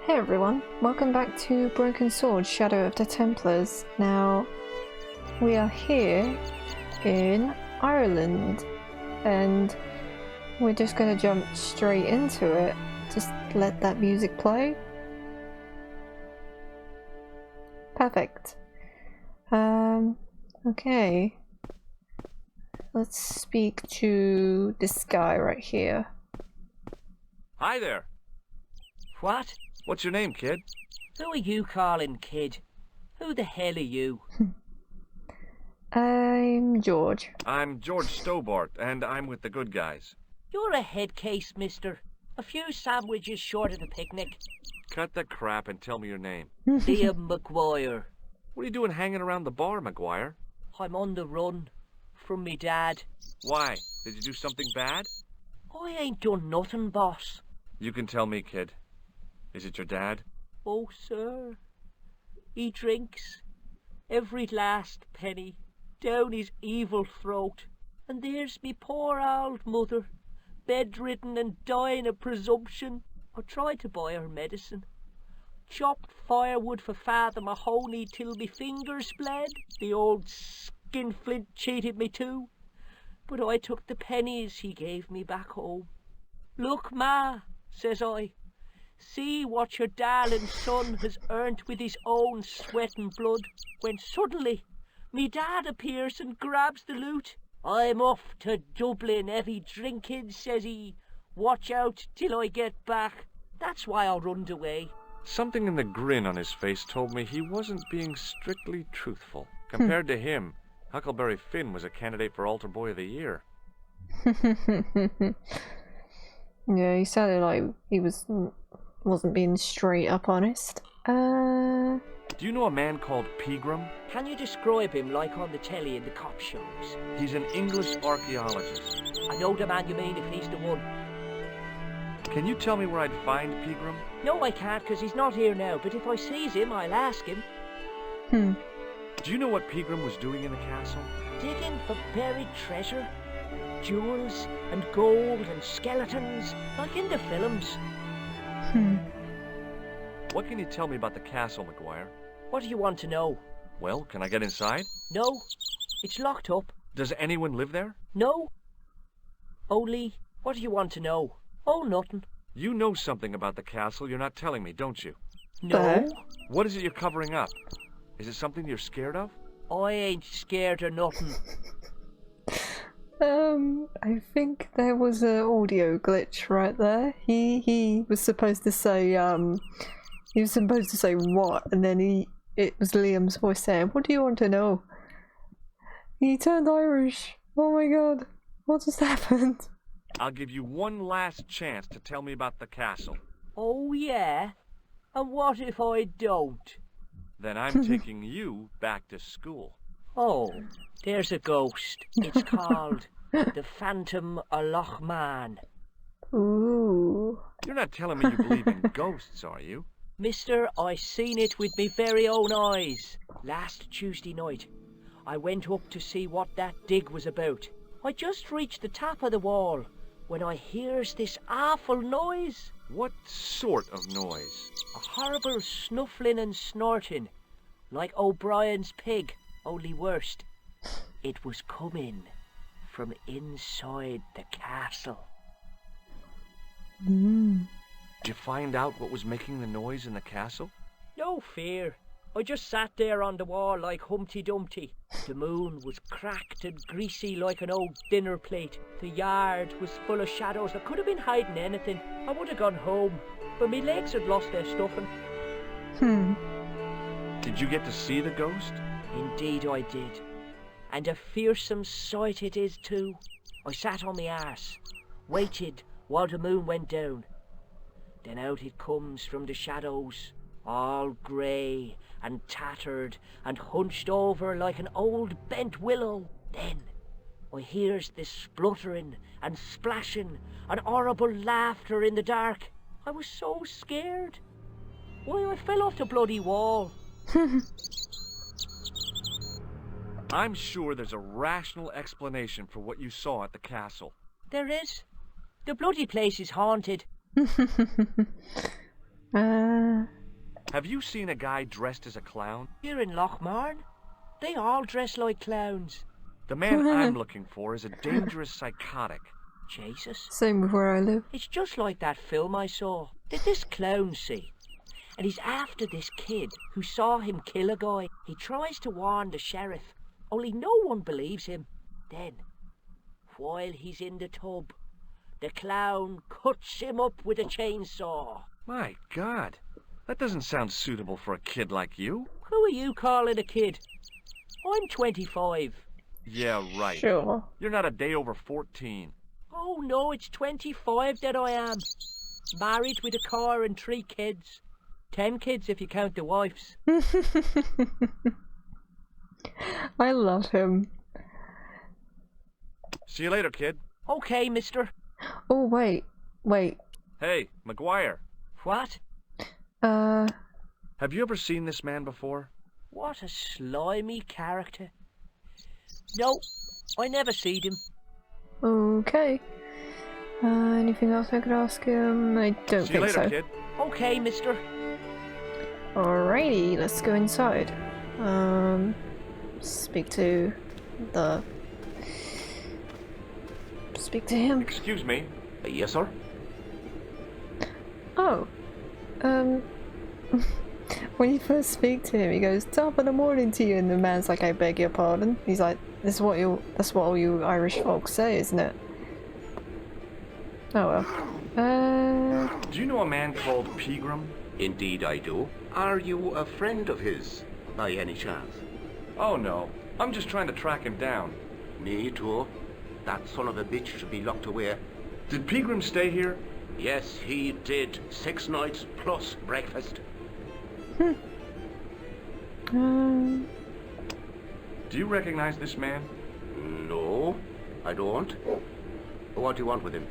Hey everyone, welcome back to Broken Sword, Shadow of the Templars. Now, we are here in Ireland, and we're just gonna jump straight into it. Just let that music play. Perfect. Okay. Let's speak to this guy right here. Hi there. What? What's your name, kid? Who are you calling kid? Who the hell are you? I'm George. I'm George Stobart, and I'm with the good guys. You're a head case, mister. A few sandwiches short of the picnic. Cut the crap and tell me your name. Liam McGuire. What are you doing hanging around the bar, McGuire? I'm on the run. From me dad. Why? Did you do something bad? I ain't done nothing, boss. You can tell me, kid. Is it your dad? Oh, sir. He drinks every last penny down his evil throat. And there's me poor old mother, bedridden and dying of presumption. I tried to buy her medicine. Chopped firewood for Father Mahoney till me fingers bled. The old skinflint cheated me too. But I took the pennies he gave me back home. Look, Ma, says I. See what your darling son has earned with his own sweat and blood, when suddenly me dad appears and grabs the loot. I'm off to Dublin, heavy drinking, says he. Watch out till I get back. That's why I runned away. Something in the grin on his face told me he wasn't being strictly truthful. Compared to him, Huckleberry Finn was a candidate for Altar Boy of the Year. Yeah, he sounded like he wasn't being straight up honest. Do you know a man called Pegram? Can you describe him like on the telly in the cop shows? He's an English archaeologist. I know the man you mean if he's the one. Can you tell me where I'd find Pegram? No, I can't, because he's not here now, but if I sees him, I'll ask him. Do you know what Pegram was doing in the castle? Digging for buried treasure. Jewels and gold and skeletons, like in the films. What can you tell me about the castle, McGuire? What do you want to know? Well, can I get inside? No, it's locked up. Does anyone live there? No. Only, what do you want to know? Oh, nothing. You know something about the castle you're not telling me, don't you? No. What is it you're covering up? Is it something you're scared of? I ain't scared of nothing. I think there was an audio glitch right there. He was supposed to say what, and then it was Liam's voice saying, "What do you want to know?" He turned Irish. Oh my god, what just happened? I'll give you one last chance to tell me about the castle. Oh yeah? And what if I don't? Then I'm taking you back to school. Oh, there's a ghost. It's called the Phantom of Lochmarne. Ooh. You're not telling me you believe in ghosts, are you? Mister, I seen it with me very own eyes. Last Tuesday night, I went up to see what that dig was about. I just reached the top of the wall when I hears this awful noise. What sort of noise? A horrible snuffling and snorting, like O'Brien's pig, only worse. It was coming from inside the castle. Did you find out what was making the noise in the castle? No fear. I just sat there on the wall like Humpty Dumpty. The moon was cracked and greasy like an old dinner plate. The yard was full of shadows. I could have been hiding anything. I would have gone home, but my legs had lost their stuffing. Did you get to see the ghost? Indeed I did. And a fearsome sight it is too. I sat on my arse, waited while the moon went down. Then out it comes from the shadows, all grey and tattered and hunched over like an old bent willow. Then I hears this spluttering and splashing and horrible laughter in the dark. I was so scared. Why, I fell off the bloody wall. I'm sure there's a rational explanation for what you saw at the castle. There is. The bloody place is haunted. Have you seen a guy dressed as a clown? Here in Lochmarne, they all dress like clowns. The man I'm looking for is a dangerous psychotic. Jesus. Same with where I live. It's just like that film I saw. Did this clown see? And he's after this kid who saw him kill a guy. He tries to warn the sheriff, only no one believes him. Then, while he's in the tub, the clown cuts him up with a chainsaw. My God, that doesn't sound suitable for a kid like you. Who are you calling a kid? I'm 25. Yeah, right. Sure. You're not a day over 14. Oh no, it's 25 that I am. Married with a car and 3 kids. 10 kids if you count the wives. I love him. See you later, kid. Okay, mister. Oh, wait. Hey, McGuire. What? Have you ever seen this man before? What a slimy character. No, I never seen him. Okay. Anything else I could ask him? I don't See you think later, so. kid. Okay, mister. Alrighty, let's go inside. Speak to him. Excuse me. Yes, sir? Oh. When you first speak to him, he goes, "Top of the morning to you," and the man's like, "I beg your pardon." He's like, that's what all you Irish folks say, isn't it? Oh well. Do you know a man called Pegram? Indeed I do. Are you a friend of his, by any chance? Oh no, I'm just trying to track him down. Me too. That son of a bitch should be locked away. Did Pegram stay here? Yes, he did. 6 nights plus breakfast. Do you recognize this man? No, I don't. What do you want with him?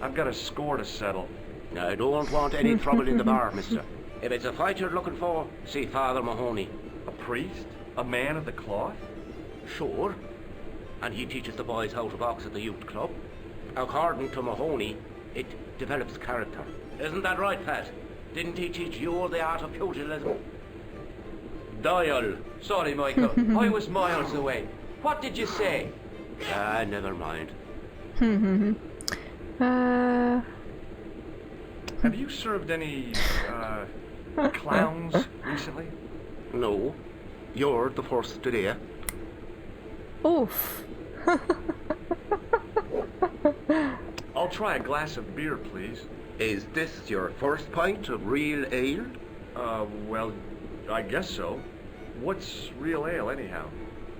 I've got a score to settle. I don't want any trouble in the bar, mister. If it's a fight you're looking for, see Father Mahoney. A priest? A man of the cloth? Sure. And he teaches the boys how to box at the youth club. According to Mahoney, it develops character. Isn't that right, Pat? Didn't he teach you the art of pugilism? Doyle. Sorry, Michael. I was miles away. What did you say? Never mind. Have you served any, clowns recently? No. You're the first today. Oof. I'll try a glass of beer, please. Is this your first pint of real ale? Well, I guess so. What's real ale, anyhow?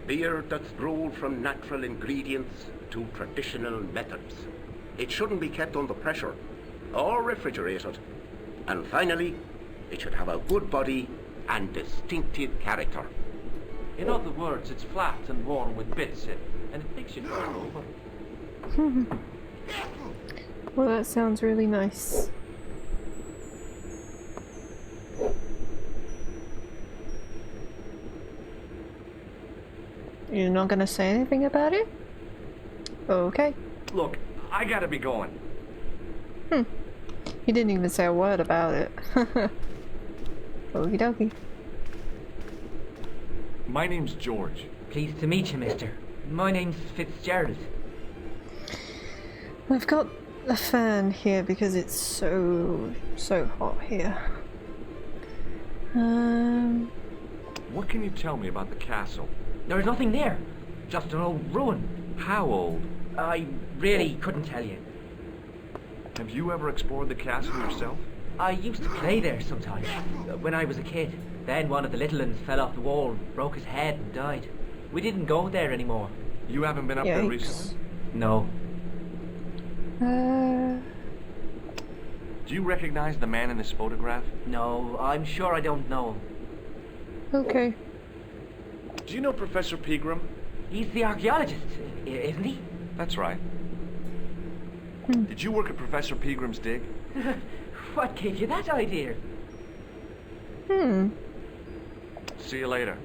Beer that's brewed from natural ingredients to traditional methods. It shouldn't be kept under pressure or refrigerated. And finally, it should have a good body and distinctive character. In other words, it's flat and warm with bits in, and it makes you turn over. Well, that sounds really nice. You're not gonna say anything about it? Okay. Look, I gotta be going. He didn't even say a word about it. Okie dokie. My name's George. Pleased to meet you, mister. My name's Fitzgerald. I've got a fan here because it's so hot here. What can you tell me about the castle? There's nothing there. Just an old ruin. How old? I really couldn't tell you. Have you ever explored the castle yourself? I used to play there sometimes, when I was a kid. Then one of the little ones fell off the wall, broke his head and died. We didn't go there anymore. You haven't been up there recently? No. Do you recognize the man in this photograph? No, I'm sure I don't know him. Okay. Do you know Professor Pegram? He's the archaeologist, isn't he? That's right. Did you work at Professor Pegram's dig? What gave you that idea? See you later.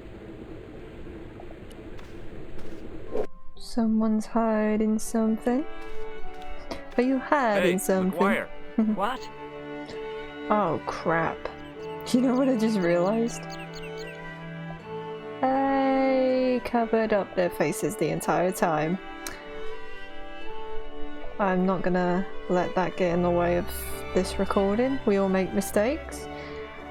Someone's hiding something. Are you hiding something? McGuire. What? Oh crap. You know what I just realised? I covered up their faces the entire time. I'm not gonna let that get in the way of this recording. We all make mistakes.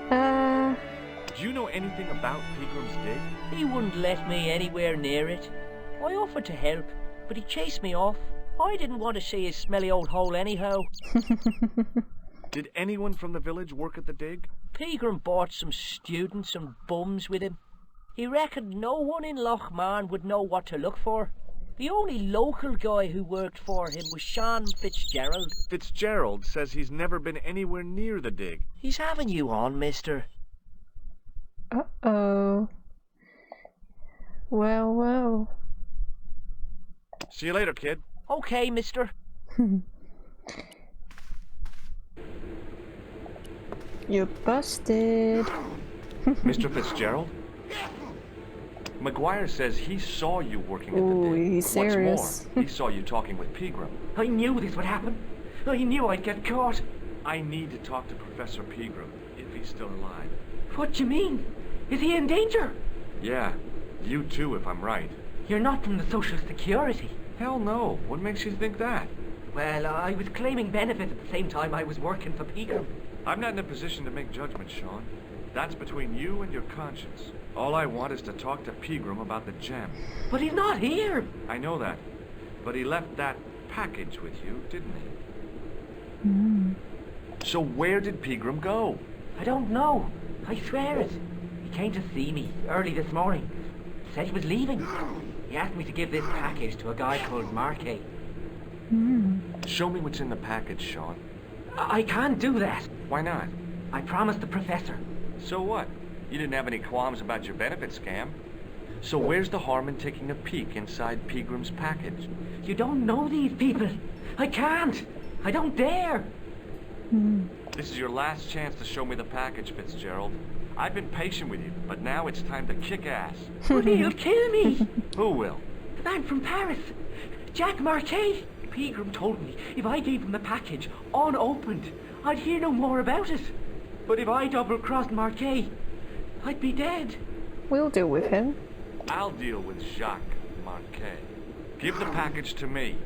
Do you know anything about Pegram's dig? He wouldn't let me anywhere near it. I offered to help, but he chased me off. I didn't want to see his smelly old hole anyhow. Did anyone from the village work at the dig? Pegram brought some students and bums with him. He reckoned no one in Lochmarne would know what to look for. The only local guy who worked for him was Sean Fitzgerald. Fitzgerald says he's never been anywhere near the dig. He's having you on, mister. Uh-oh. Well, well. See you later, kid. Okay, mister. You're busted. Mr. Fitzgerald? McGuire says he saw you working at the Ooh, dig. he's serious. What's more, he saw you talking with Pegram. I knew this would happen. I knew I'd get caught. I need to talk to Professor Pegram, if he's still alive. What do you mean? Is he in danger? Yeah, you too, if I'm right. You're not from the Social Security. Hell no. What makes you think that? Well, I was claiming benefits at the same time I was working for Pegram. I'm not in a position to make judgments, Sean. That's between you and your conscience. All I want is to talk to Pegram about the gem. But he's not here. I know that. But he left that package with you, didn't he? So where did Pegram go? I don't know. I swear it. He came to see me early this morning. Said he was leaving. He asked me to give this package to a guy called Marquet. Show me what's in the package, Sean. I can't do that. Why not? I promised the professor. So what? You didn't have any qualms about your benefit scam. So where's the harm in taking a peek inside Pegram's package? You don't know these people. I can't. I don't dare. This is your last chance to show me the package, Fitzgerald. I've been patient with you, but now it's time to kick ass. But he'll kill me. Who will? The man from Paris. Jack Marquet. Pegram told me if I gave him the package unopened, I'd hear no more about it. But if I double-crossed Marquet, I'd be dead. We'll deal with him. I'll deal with Jacques Marquet. Give the package to me.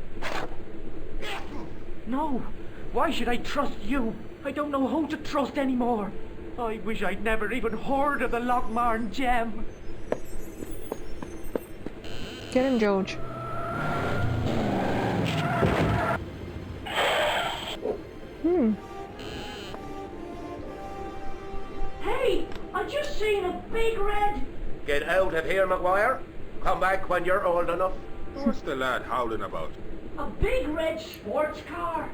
No. Why should I trust you? I don't know who to trust anymore. I wish I'd never even heard of the Lochmarne gem. Get him, George. Hey, I just seen a big red... Get out of here, McGuire. Come back when you're old enough. What's the lad howling about? A big red sports car.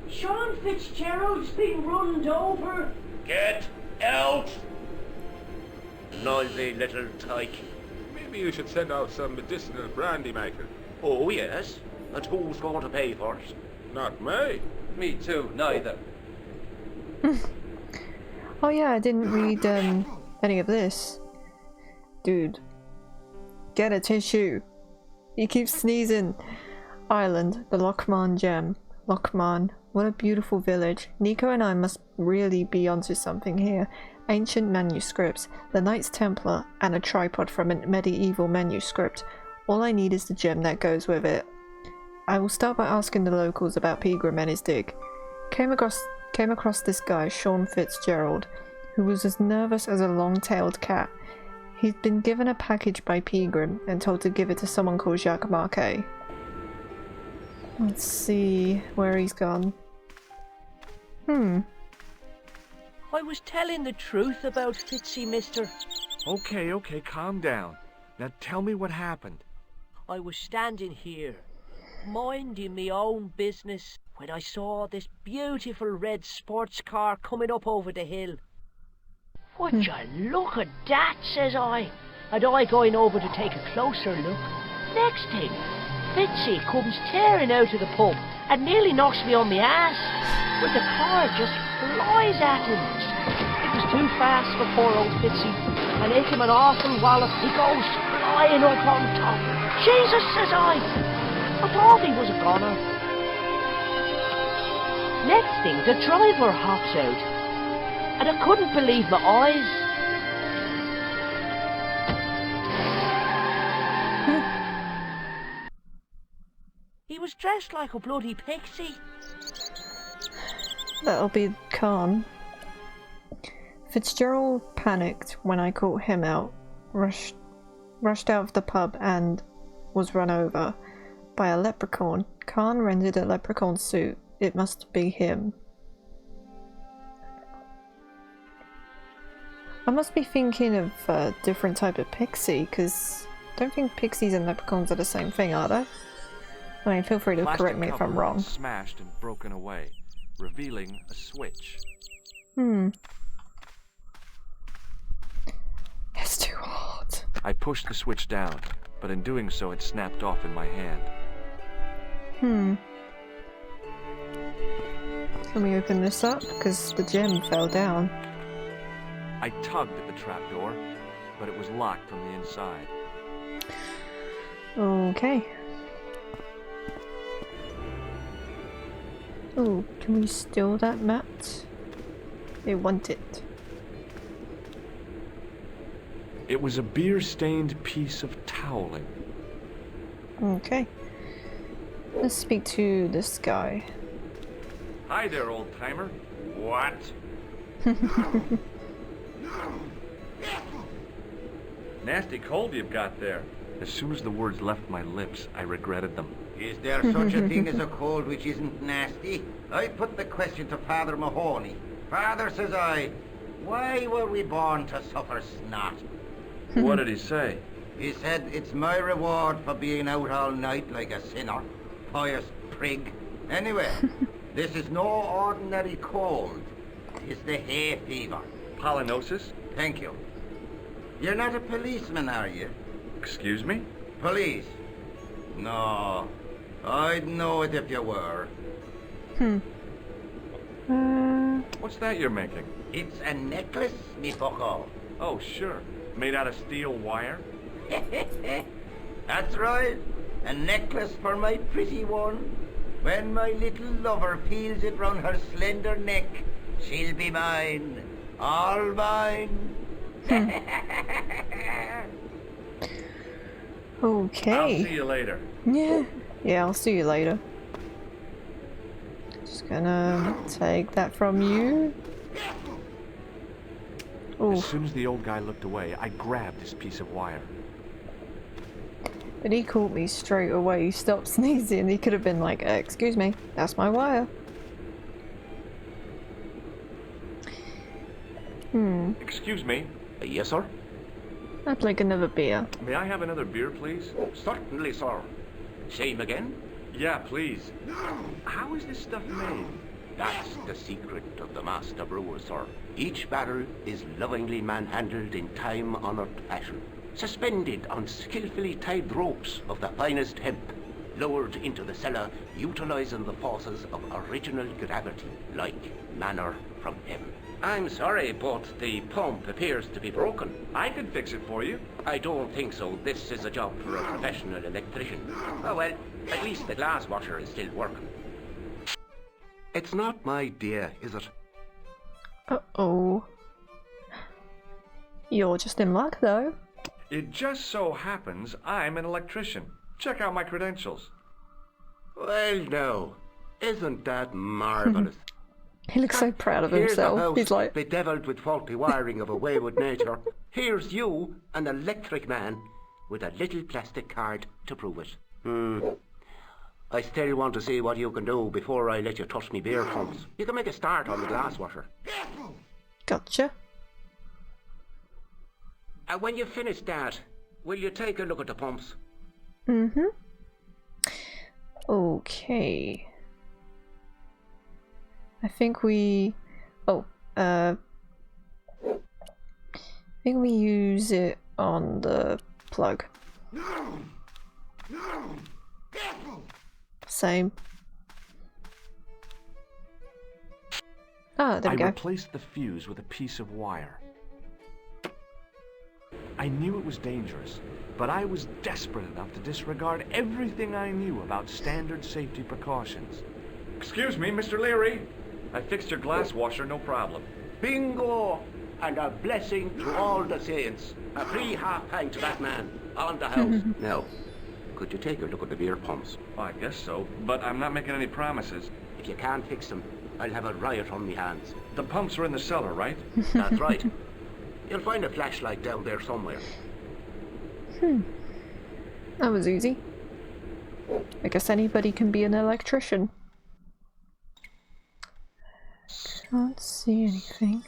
Sean Fitzgerald's been runned over. Get out! Noisy little tyke. Maybe you should send out some medicinal brandy maker. Oh, yes. And who's going to pay for it? Not me. Me too, neither. Oh yeah, I didn't read any of this. Dude, get a tissue. He keeps sneezing. Ireland, the Lochmarne gem. Lochmarne, what a beautiful village. Nico and I must really be onto something here. Ancient manuscripts, the Knights Templar, and a tripod from a medieval manuscript. All I need is the gem that goes with it. I will start by asking the locals about Pegram and his dig. Came across this guy, Sean Fitzgerald, who was as nervous as a long-tailed cat. He'd been given a package by Pegram and told to give it to someone called Jacques Marquet. Let's see where he's gone. I was telling the truth about Fitzy, mister. Okay, calm down. Now tell me what happened. I was standing here, minding me own business, when I saw this beautiful red sports car coming up over the hill. Would you look at that, says I, and I going over to take a closer look. Next thing, Fitzy comes tearing out of the pub and nearly knocks me on my ass, but the car just flies at him. It was too fast for poor old Fitzy, and hit him an awful wallop. He goes flying up on top. Jesus, says I thought he was a goner. Next thing, the driver hops out. and I couldn't believe my eyes. He was dressed like a bloody pixie. That'll be Khan. Fitzgerald panicked when I caught him out, rushed out of the pub and was run over by a leprechaun. Khan rented a leprechaun suit. It must be him. I must be thinking of a different type of pixie, because I don't think pixies and leprechauns are the same thing, are they? I mean, feel free to correct me if I'm wrong. Smashed and broken away, revealing a switch. It's too hard. I pushed the switch down, but in doing so it snapped off in my hand. Can we open this up? Because the gem fell down. I tugged at the trapdoor, but it was locked from the inside. Okay. Oh, can we steal that mat? They want it. It was a beer-stained piece of toweling. Okay. Let's speak to this guy. Hi there, old-timer. What? Nasty cold you've got there. As soon as the words left my lips, I regretted them. Is there such a thing as a cold which isn't nasty? I put the question to Father Mahoney. Father, says I, why were we born to suffer snot? What did he say? He said, it's my reward for being out all night like a sinner. Pious prig. Anyway, this is no ordinary cold. It's the hay fever. Pollinosis? Thank you. You're not a policeman, are you? Excuse me? Police? No. I'd know it if you were. What's that you're making? It's a necklace, me bucko. Oh, sure. Made out of steel wire? That's right. A necklace for my pretty one. When my little lover feels it round her slender neck, she'll be mine. All mine. Okay. I'll see you later. Yeah, I'll see you later. Just gonna take that from you. As soon as the old guy looked away, I grabbed this piece of wire. But he caught me straight away. He stopped sneezing. He could have been like, excuse me, that's my wire. Excuse me. Yes, sir? I'd like another beer. May I have another beer, please? Certainly, sir. Same again? Yeah, please. How is this stuff made? That's the secret of the master brewer, sir. Each barrel is lovingly manhandled in time-honored fashion, suspended on skillfully tied ropes of the finest hemp, lowered into the cellar, utilizing the forces of original gravity, like manna from heaven. I'm sorry, but the pump appears to be broken. I can fix it for you. I don't think so. This is a job for a professional electrician. Oh well, at least the glass washer is still working. It's not my dear, is it? Uh-oh. You're just in luck, though. It just so happens I'm an electrician. Check out my credentials. Well, no. Isn't that marvelous? He looks so proud of Here's himself. a house He's like, bedeviled with faulty wiring of a wayward nature. Here's you, an electric man, with a little plastic card to prove it. I still want to see what you can do before I let you touch me beer pumps. You can make a start on the glass washer. gotcha. When you finish that, will you take a look at the pumps? Okay. I think we... I think we use it on the plug. Same. Ah, there we go. I replaced the fuse with a piece of wire. I knew it was dangerous, but I was desperate enough to disregard everything I knew about standard safety precautions. Excuse me, Mr. Leary. I fixed your glass washer, no problem. Bingo! And a blessing to all the saints. A free half-pint to that man on the house. Now, could you take a look at the beer pumps? Oh, I guess so, but I'm not making any promises. If you can't fix them, I'll have a riot on me hands. The pumps are in the cellar, right? That's right. You'll find a flashlight down there somewhere. That was easy. I guess anybody can be an electrician. Can't see anything.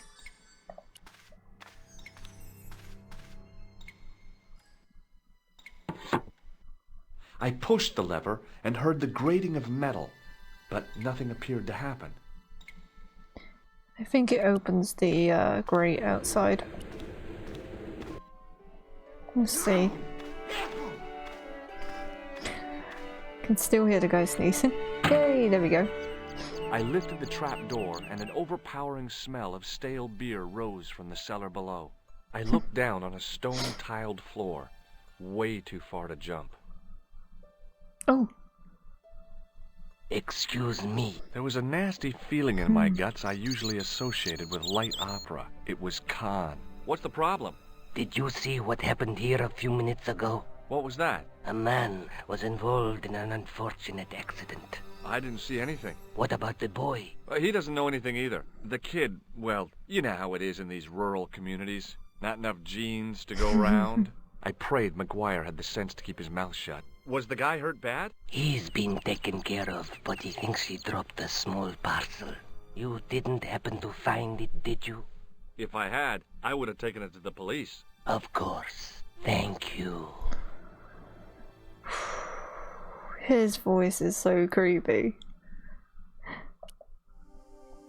I pushed the lever and heard the grating of metal, but nothing appeared to happen. I think it opens the grate outside. Let's see. Can still hear the guy sneezing. Yay, there we go. I lifted the trap door and an overpowering smell of stale beer rose from the cellar below. I looked down on a stone-tiled floor, way too far to jump. Oh. Excuse me. There was a nasty feeling in my guts I usually associated with light opera. It was Khan. What's the problem? Did you see what happened here a few minutes ago? What was that? A man was involved in an unfortunate accident. I didn't see anything. What about the boy? He doesn't know anything either. The kid, well, you know how it is in these rural communities. Not enough genes to go around. I prayed McGuire had the sense to keep his mouth shut. Was the guy hurt bad? He's been taken care of, but he thinks he dropped a small parcel. You didn't happen to find it, did you? If I had, I would have taken it to the police. Of course. Thank you. His voice is so creepy.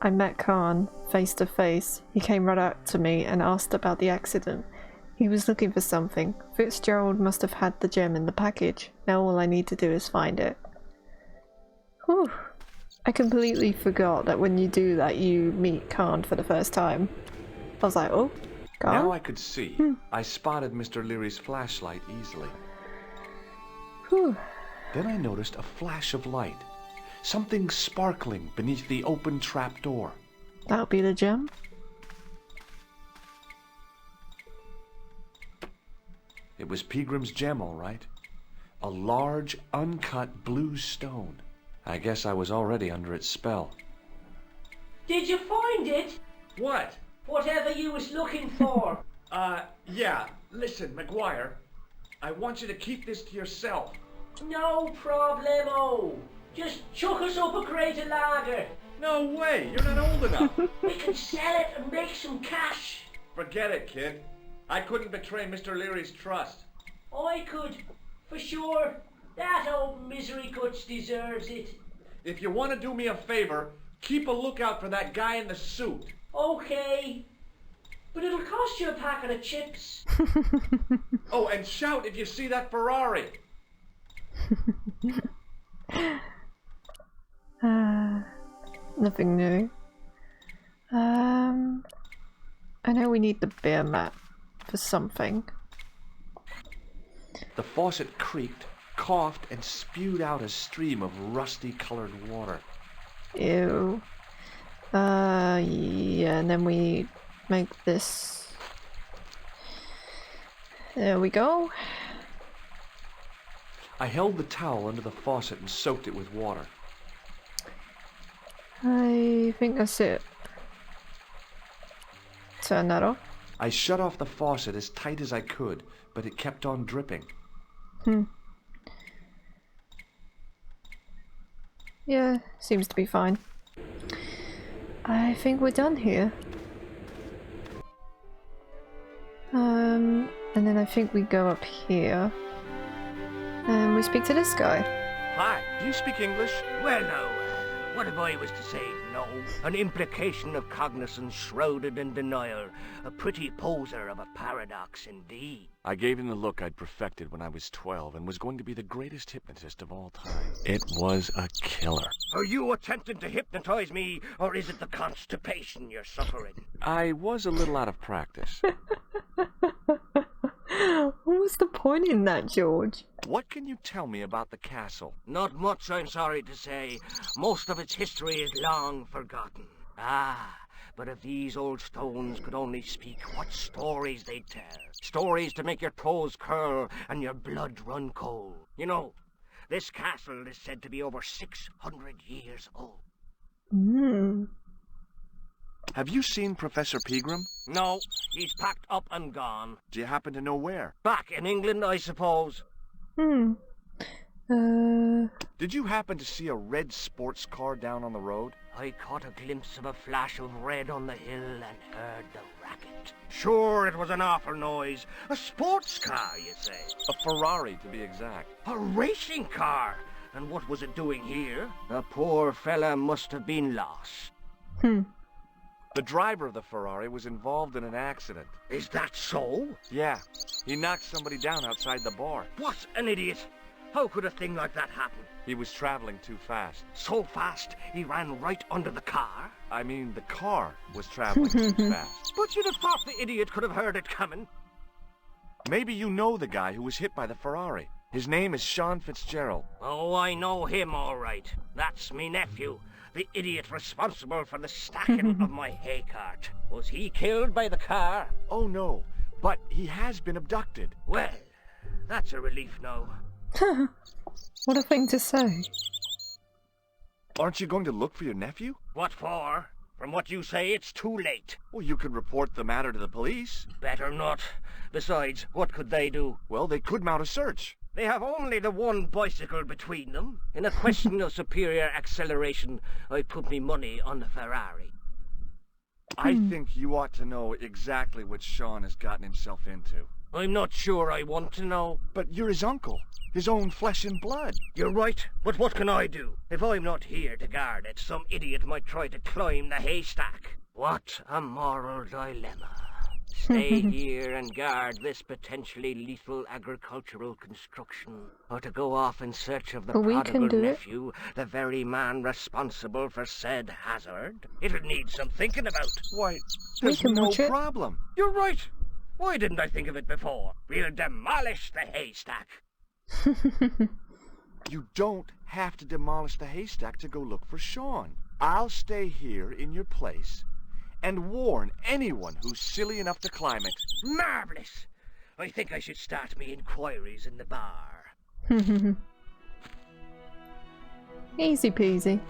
I met Khan face to face. He came right up to me and asked about the accident. He was looking for something. Fitzgerald must have had the gem in the package. Now all I need to do is find it. Whew. I completely forgot that when you do that you meet Khan for the first time. I was like, oh, Khan? Now I could see. I spotted Mr. Leary's flashlight easily. Whew. Then I noticed a flash of light. Something sparkling beneath the open trap door. That'll be the gem. It was Peagram's gem, all right. A large, uncut blue stone. I guess I was already under its spell. Did you find it? What? Whatever you was looking for. Yeah. Listen, McGuire. I want you to keep this to yourself. No problemo. Just chuck us up a crate of lager. No way. You're not old enough. We can sell it and make some cash. Forget it, kid. I couldn't betray Mr. Leary's trust. I could, for sure. That old misery guts deserves it. If you want to do me a favor, keep a lookout for that guy in the suit. Okay. But it'll cost you a packet of chips. Oh, and shout if you see that Ferrari. Nothing new. I know we need the beer mat for something. The faucet creaked, coughed, and spewed out a stream of rusty-colored water. Ew. Yeah, and then we make this. There we go. I held the towel under the faucet and soaked it with water. I think that's it. Turn that off. I shut off the faucet as tight as I could, but it kept on dripping. Yeah, seems to be fine. I think we're done here. And then I think we go up here. And we speak to this guy. Hi, do you speak English? Well, now, what if I was to say no? An implication of cognizance shrouded in denial. A pretty poser of a paradox indeed. I gave him the look I'd perfected when I was 12 and was going to be the greatest hypnotist of all time. It was a killer. Are you attempting to hypnotize me, or is it the constipation you're suffering? I was a little out of practice. What was the point in that, George? What can you tell me about the castle? Not much, I'm sorry to say. Most of its history is long forgotten. Ah, But if these old stones could only speak, what stories they'd tell. Stories to make your toes curl and your blood run cold. You know, this castle is said to be over 600 years old. Hmm. Have you seen Professor Pegram? No, he's packed up and gone. Do you happen to know where? Back in England, I suppose. Hmm. Did you happen to see a red sports car down on the road? I caught a glimpse of a flash of red on the hill and heard the racket. Sure, it was an awful noise. A sports car, you say? A Ferrari, to be exact. A racing car? And what was it doing here? The poor fella must have been lost. Hmm. The driver of the Ferrari was involved in an accident. Is that so? Yeah, he knocked somebody down outside the bar. What an idiot! How could a thing like that happen? He was traveling too fast. So fast, he ran right under the car? I mean, the car was traveling too fast. But you'd have thought the idiot could have heard it coming. Maybe you know the guy who was hit by the Ferrari. His name is Sean Fitzgerald. Oh, I know him all right. That's me nephew, the idiot responsible for the stacking of my hay cart. Was he killed by the car? Oh no, but he has been abducted. Well, that's a relief now. What a thing to say. Aren't you going to look for your nephew? What for? From what you say, it's too late. Well, you could report the matter to the police. Better not. Besides, what could they do? Well, they could mount a search. They have only the one bicycle between them. In a question of superior acceleration, I put me money on the Ferrari. I think you ought to know exactly what Sean has gotten himself into. I'm not sure I want to know. But you're his uncle, his own flesh and blood. You're right, but what can I do? If I'm not here to guard it, some idiot might try to climb the haystack. What a moral dilemma. Stay here and guard this potentially lethal agricultural construction, or to go off in search of the prodigal nephew, the very man responsible for said hazard. It'll need some thinking about. Why, there's no problem. You're right. Why didn't I think of it before? We'll demolish the haystack. You don't have to demolish the haystack to go look for Sean. I'll stay here in your place and warn anyone who's silly enough to climb it. Marvellous! I think I should start me inquiries in the bar. Easy peasy.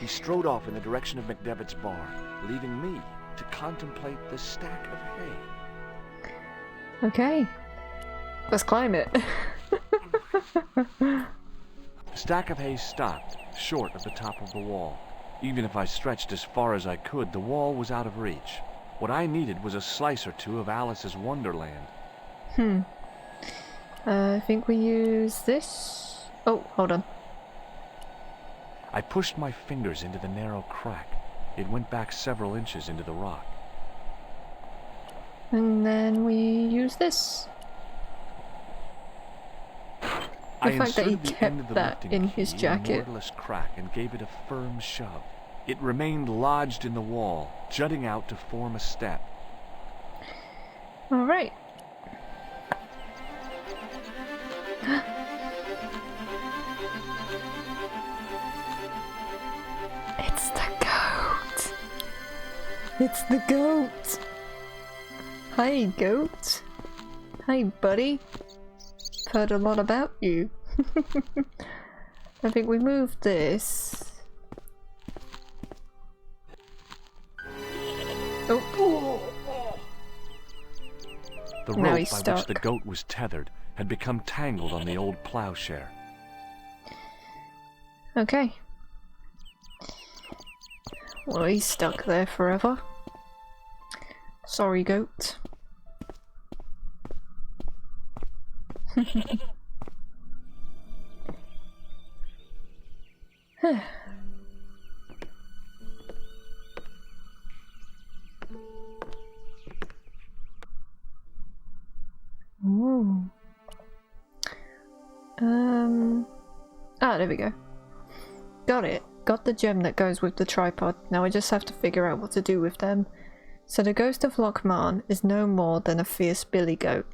He strode off in the direction of McDevitt's bar, leaving me to contemplate the stack of hay. Okay. Let's climb it. The stack of hay stopped, short of the top of the wall. Even if I stretched as far as I could, the wall was out of reach. What I needed was a slice or two of Alice's Wonderland. I think we use this. Oh, hold on. I pushed my fingers into the narrow crack. It went back several inches into the rock. And then we use this. The fact that he kept that in his jacket. A mortarless crack and gave it a firm shove. It remained lodged in the wall, jutting out to form a step. All right. It's the goat. It's the goat. Hi, goat. Hi, buddy. Heard a lot about you. I think we moved this. Oh. The rope by which the goat was tethered had become tangled on the old plowshare. Okay. Well, he's stuck there forever. Sorry, goat. Ooh. There we go. Got it. Got the gem that goes with the tripod. Now I just have to figure out what to do with them. So the ghost of Lochmarne is no more than a fierce billy goat.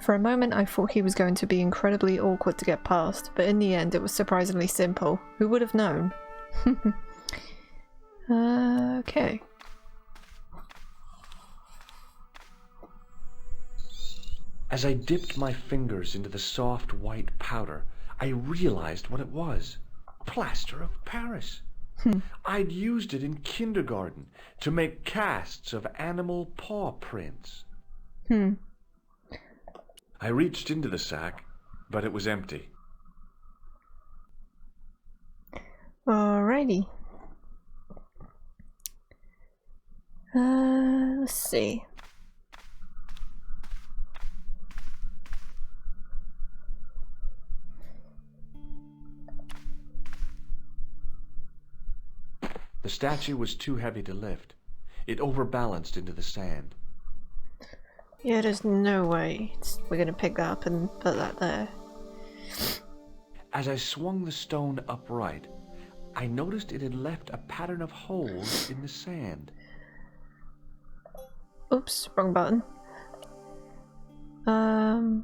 For a moment I thought he was going to be incredibly awkward to get past, but in the end it was surprisingly simple. Who would have known? Okay. As I dipped my fingers into the soft white powder, I realized what it was. Plaster of Paris. I'd used it in kindergarten to make casts of animal paw prints. I reached into the sack, but it was empty. Alrighty. Let's see. The statue was too heavy to lift. It overbalanced into the sand. Yeah, there's no way we're gonna pick that up and put that there. As I swung the stone upright, I noticed it had left a pattern of holes in the sand. Oops, wrong button. I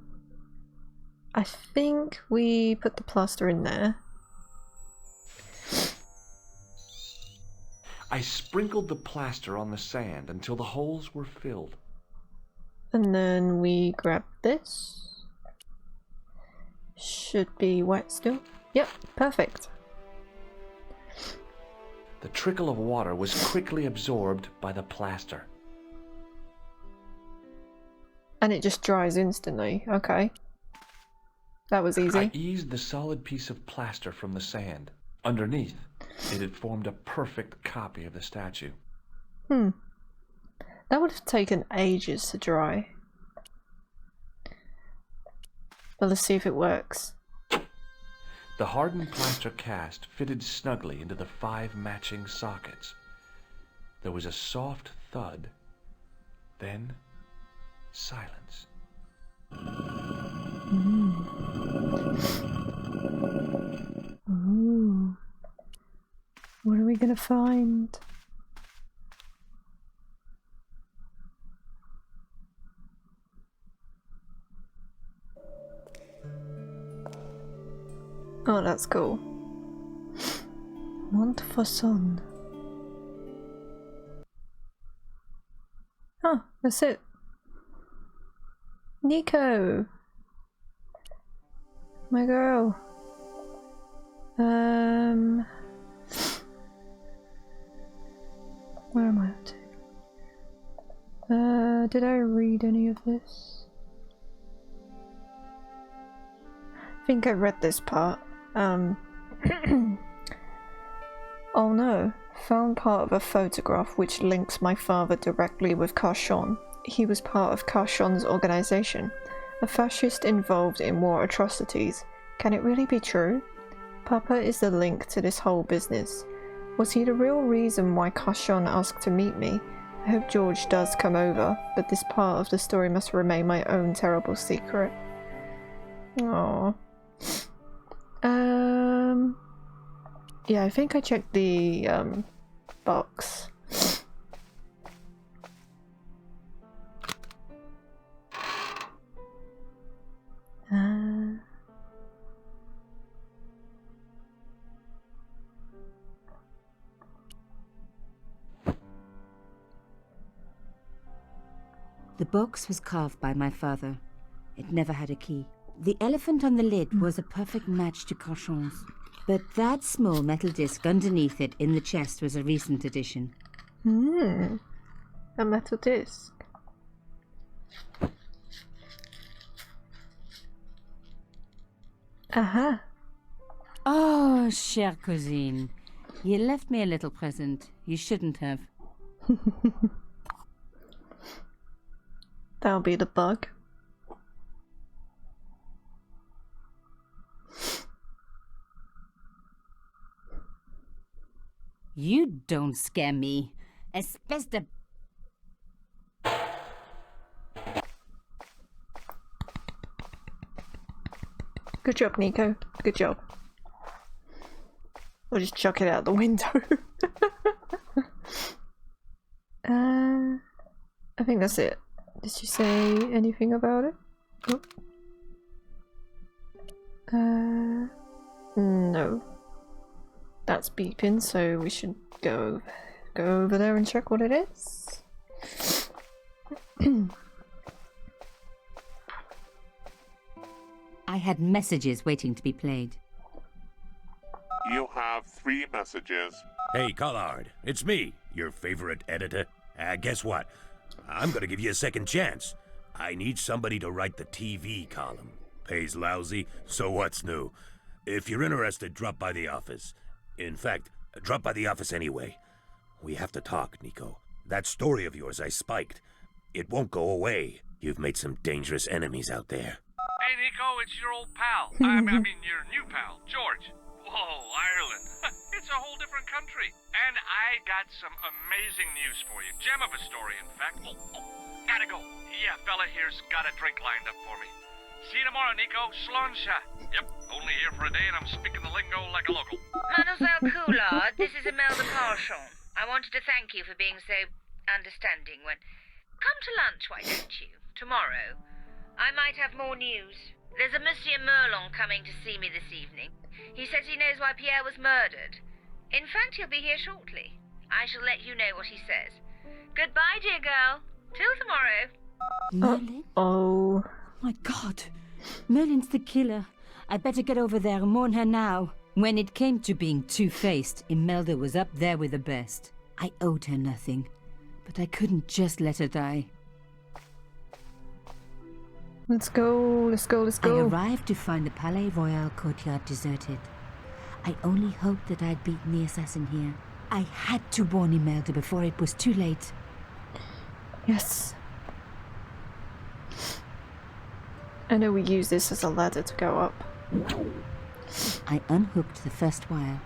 think we put the plaster in there. I sprinkled the plaster on the sand until the holes were filled. And then we grab this. Should be wet still. Yep, perfect. The trickle of water was quickly absorbed by the plaster. And it just dries instantly. Okay. That was easy. I eased the solid piece of plaster from the sand. Underneath, it had formed a perfect copy of the statue. That would have taken ages to dry. But let's see if it works. The hardened plaster cast fitted snugly into the 5 matching sockets. There was a soft thud, then silence. Ooh. What are we gonna find? Oh, that's cool. Montfaucon. Oh, that's it. Nico! My girl. Where am I up to? Did I read any of this? I think I read this part. Oh no. Found part of a photograph which links my father directly with Carchon. He was part of Carchon's organization, a fascist involved in war atrocities. Can it really be true? Papa is the link to this whole business. Was he the real reason why Carchon asked to meet me? I hope George does come over, but this part of the story must remain my own terrible secret. Aww. Yeah, I think I checked the box. The box was carved by my father. It never had a key. The elephant on the lid was a perfect match to Carchon's. But that small metal disc underneath it in the chest was a recent addition. A metal disc. Aha. Oh, chère cousine. You left me a little present. You shouldn't have. That'll be the bug. You don't scare me. Espèce de... Good job, Nico. Good job. I'll just chuck it out the window. I think that's it. Did you say anything about it? Oh. No. That's beeping, so we should go over there and check what it is. I had messages waiting to be played. You have 3 messages. Hey, Collard, it's me, your favorite editor. Guess what? I'm gonna give you a second chance. I need somebody to write the TV column. Pays lousy, so what's new? If you're interested, drop by the office. In fact, drop by the office anyway. We have to talk, Nico. That story of yours I spiked. It won't go away. You've made some dangerous enemies out there. Hey, Nico, it's your old pal. I mean, your new pal, George. Whoa, Ireland. It's a whole different country. And I got some amazing news for you. Gem of a story, in fact. Oh, gotta go. Yeah, fella here's got a drink lined up for me. See you tomorrow, Nico. Slàinte. Yep, only here for a day and I'm speaking the lingo like a local. Mademoiselle Coulard, this is Imelda Carchon. I wanted to thank you for being so understanding when... Come to lunch, why don't you? Tomorrow. I might have more news. There's a Monsieur Merlon coming to see me this evening. He says he knows why Pierre was murdered. In fact, he'll be here shortly. I shall let you know what he says. Goodbye, dear girl. Till tomorrow. Merlin? Oh. My God. Merlin's the killer. I better get over there and warn her now. When it came to being two-faced, Imelda was up there with the best. I owed her nothing, but I couldn't just let her die. Let's go, let's go, let's I go. arrived to find the Palais Royal courtyard deserted. I only hoped that I'd beaten the assassin here. I had to warn Imelda before it was too late. Yes. I know we use this as a ladder to go up. I unhooked the first wire.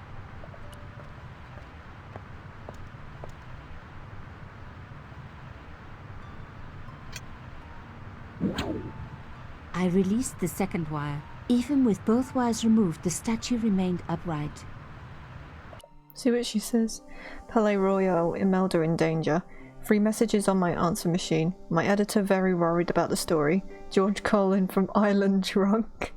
I released the second wire. Even with both wires removed, the statue remained upright. See what she says? Palais Royal, Imelda in danger. 3 messages on my answer machine. My editor very worried about the story. George Colin from Ireland drunk.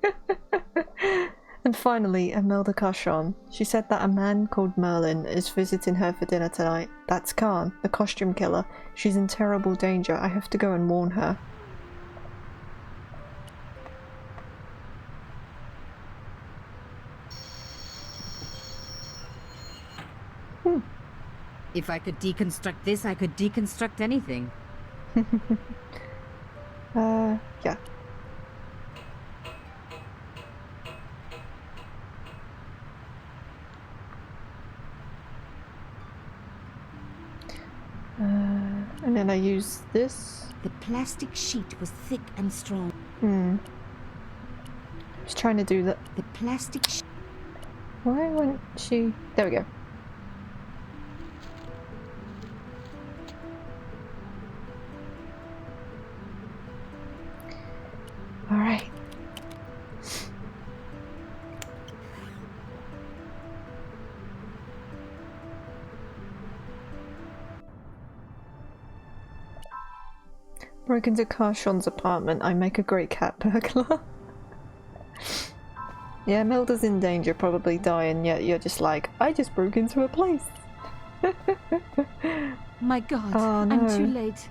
And finally, Imelda Carchon. She said that a man called Merlin is visiting her for dinner tonight. That's Khan, the costume killer. She's in terrible danger. I have to go and warn her. If I could deconstruct this, I could deconstruct anything. Yeah. And then I use this. The plastic sheet was thick and strong. I was trying to do that. The plastic sheet... Why won't she... There we go. Alright. Broke into Carchon's apartment. I make a great cat burglar. Yeah, Imelda's in danger, probably dying, yet you're just like, I just broke into a place. My God, oh, no. I'm too late.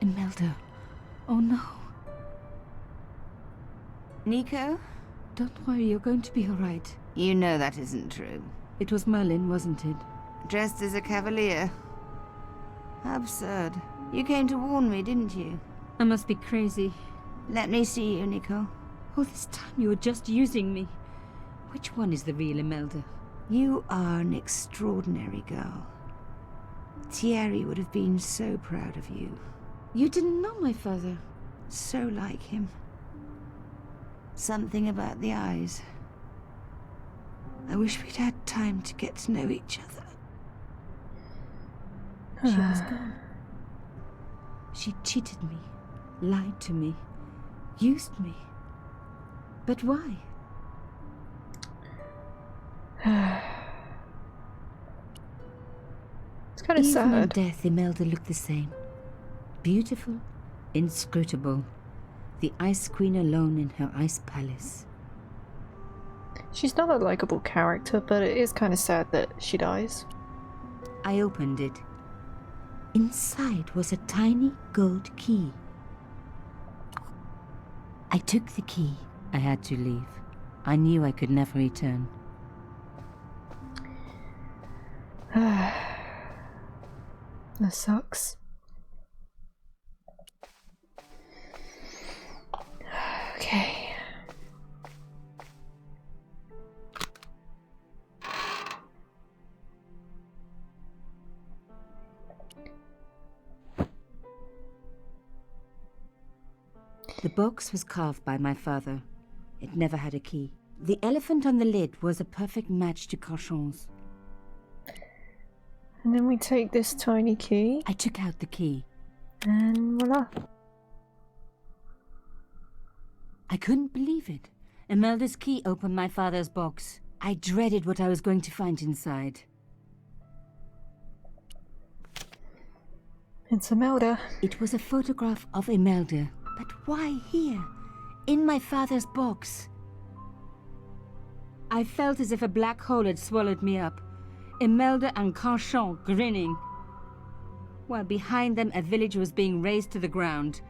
Imelda. Oh no. Nico? Don't worry, you're going to be alright. You know that isn't true. It was Merlin, wasn't it? Dressed as a cavalier. How absurd. You came to warn me, didn't you? I must be crazy. Let me see you, Nico. All this time you were just using me. Which one is the real Imelda? You are an extraordinary girl. Thierry would have been so proud of you. You didn't know my father. So like him. Something about the eyes. I wish we'd had time to get to know each other. She was gone. She cheated me, lied to me, used me. But why? It's kind of sad. Even in death, Imelda looked the same. Beautiful, inscrutable. The Ice Queen alone in her ice palace. She's not a likable character, but it is kind of sad that she dies. I opened it. Inside was a tiny gold key. I took the key. I had to leave. I knew I could never return. That sucks. Okay. The box was carved by my father. It never had a key. The elephant on the lid was a perfect match to Cochon's. And then we take this tiny key. I took out the key. And voila. I couldn't believe it. Imelda's key opened my father's box. I dreaded what I was going to find inside. It's Imelda. It was a photograph of Imelda. But why here? In my father's box? I felt as if a black hole had swallowed me up. Imelda and Cochon grinning. While behind them a village was being razed to the ground.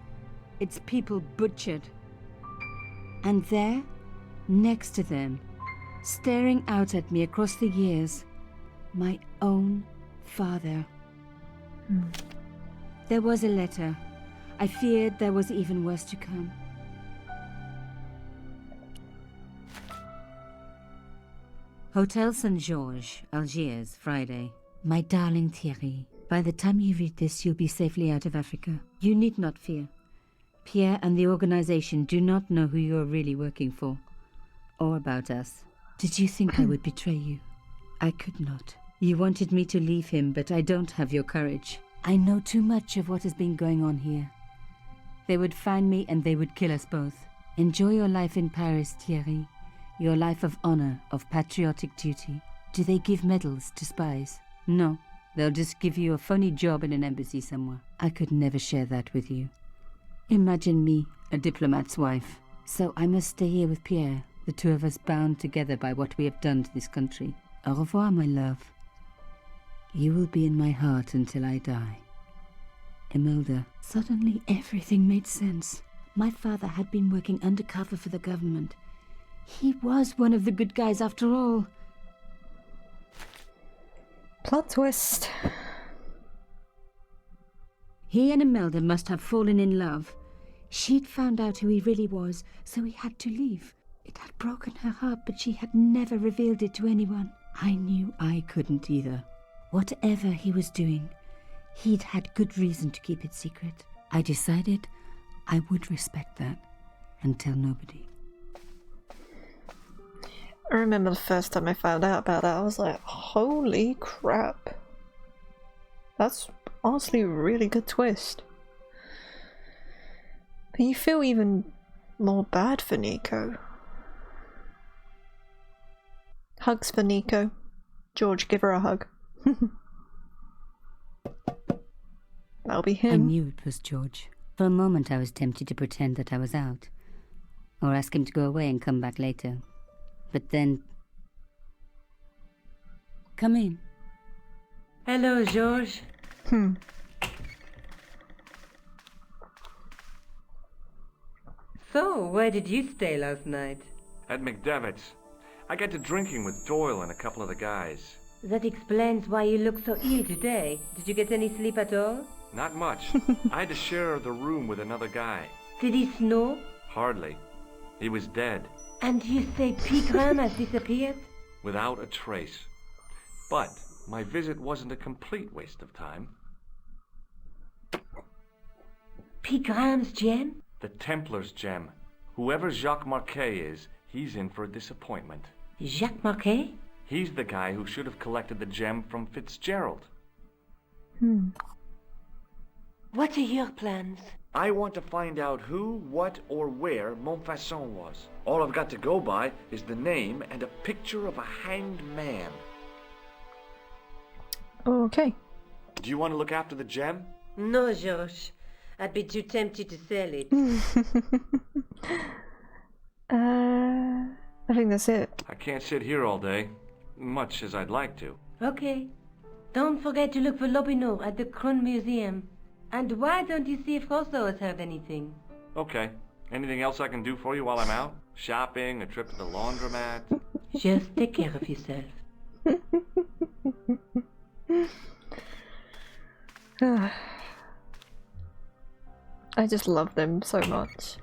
Its people butchered. And there, next to them, staring out at me across the years, my own father. There was a letter. I feared there was even worse to come. Hotel St. Georges, Algiers, Friday. My darling Thierry, by the time you read this, you'll be safely out of Africa. You need not fear. Pierre and the organization do not know who you're really working for, or about us. Did you think I would betray you? I could not. You wanted me to leave him, but I don't have your courage. I know too much of what has been going on here. They would find me and they would kill us both. Enjoy your life in Paris, Thierry. Your life of honor, of patriotic duty. Do they give medals to spies? No. They'll just give you a phony job in an embassy somewhere. I could never share that with you. Imagine me, a diplomat's wife. So I must stay here with Pierre, the two of us bound together by what we have done to this country. Au revoir, my love. You will be in my heart until I die. Imelda. Suddenly everything made sense. My father had been working undercover for the government. He was one of the good guys after all. Plot twist. He and Imelda must have fallen in love. She'd found out who he really was, so he had to leave. It had broken her heart, but she had never revealed it to anyone. I knew I couldn't either. Whatever he was doing, he'd had good reason to keep it secret. I decided I would respect that and tell nobody. I remember the first time I found out about that, I was like, holy crap. That's honestly a really good twist. But you feel even more bad for Nico. Hugs for Nico. George, give her a hug. That'll be him. I knew it was George. For a moment I was tempted to pretend that I was out. Or ask him to go away and come back later. But then... Come in. Hello, George. So, where did you stay last night? At McDevitt's. I got to drinking with Doyle and a couple of the guys. That explains why you look so ill today. Did you get any sleep at all? Not much. I had to share the room with another guy. Did he snore? Hardly. He was dead. And you say Pigram has disappeared? Without a trace. But my visit wasn't a complete waste of time. Pigram's gem? The Templars' gem. Whoever Jacques Marquet is, he's in for a disappointment. Jacques Marquet? He's the guy who should have collected the gem from Fitzgerald. What are your plans? I want to find out who, what, or where Montfaucon was. All I've got to go by is the name and a picture of a hanged man. Okay. Do you want to look after the gem? No, George. I'd be too tempted to sell it. I think that's it. I can't sit here all day, much as I'd like to. Okay. Don't forget to look for Lobinor at the Krun Museum. And why don't you see if Rosso has heard anything? Okay. Anything else I can do for you while I'm out? Shopping, a trip to the laundromat? Just take care of yourself. I just love them so much.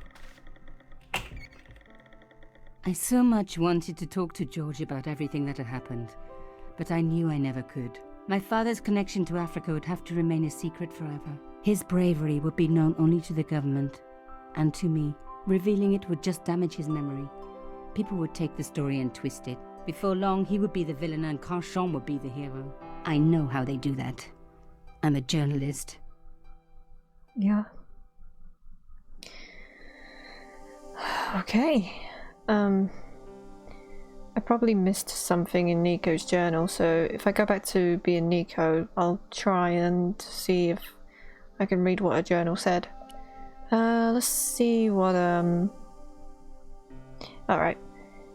I so much wanted to talk to George about everything that had happened, but I knew I never could. My father's connection to Africa would have to remain a secret forever. His bravery would be known only to the government and to me. Revealing it would just damage his memory. People would take the story and twist it. Before long, he would be the villain and Carchon would be the hero. I know how they do that. I'm a journalist. Yeah. Okay. I probably missed something in Nico's journal, so if I go back to being Nico, I'll try and see if I can read what her journal said. Let's see what, Alright.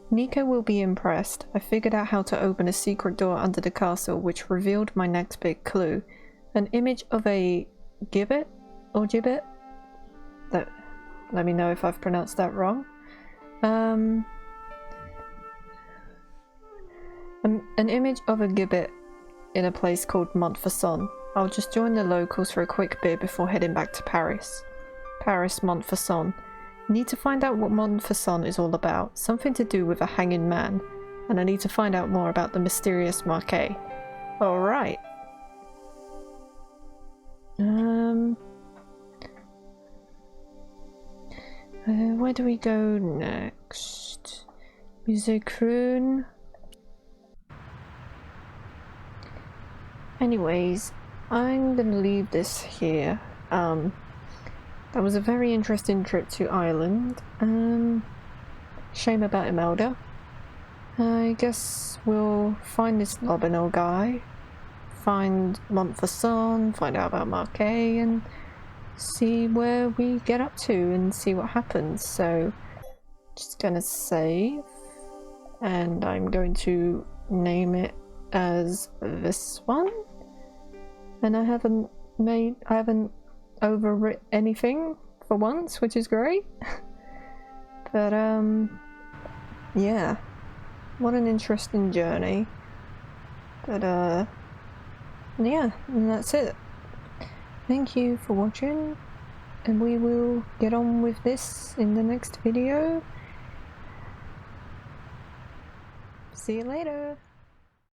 Nico will be impressed. I figured out how to open a secret door under the castle, which revealed my next big clue. An image of a gibbet? Or gibbet? Let me know if I've pronounced that wrong. An image of a gibbet in a place called Montfaucon. I'll just join the locals for a quick beer before heading back to Paris. Paris, Montfaucon. Need to find out what Montfaucon is all about. Something to do with a hanging man. And I need to find out more about the mysterious Marquet. Alright. Where do we go next? Musekrun. Anyways, I'm gonna leave this here. That was a very interesting trip to Ireland. Shame about Imelda. I guess we'll find this Lobinor guy, find Montfaucon, find out about Marquet, and see where we get up to and see what happens. So, just gonna save, and I'm going to name it as this one. And I haven't overwritten anything for once, which is great. But yeah, what an interesting journey. But yeah, and that's it. Thank you for watching, and we will get on with this in the next video. See you later.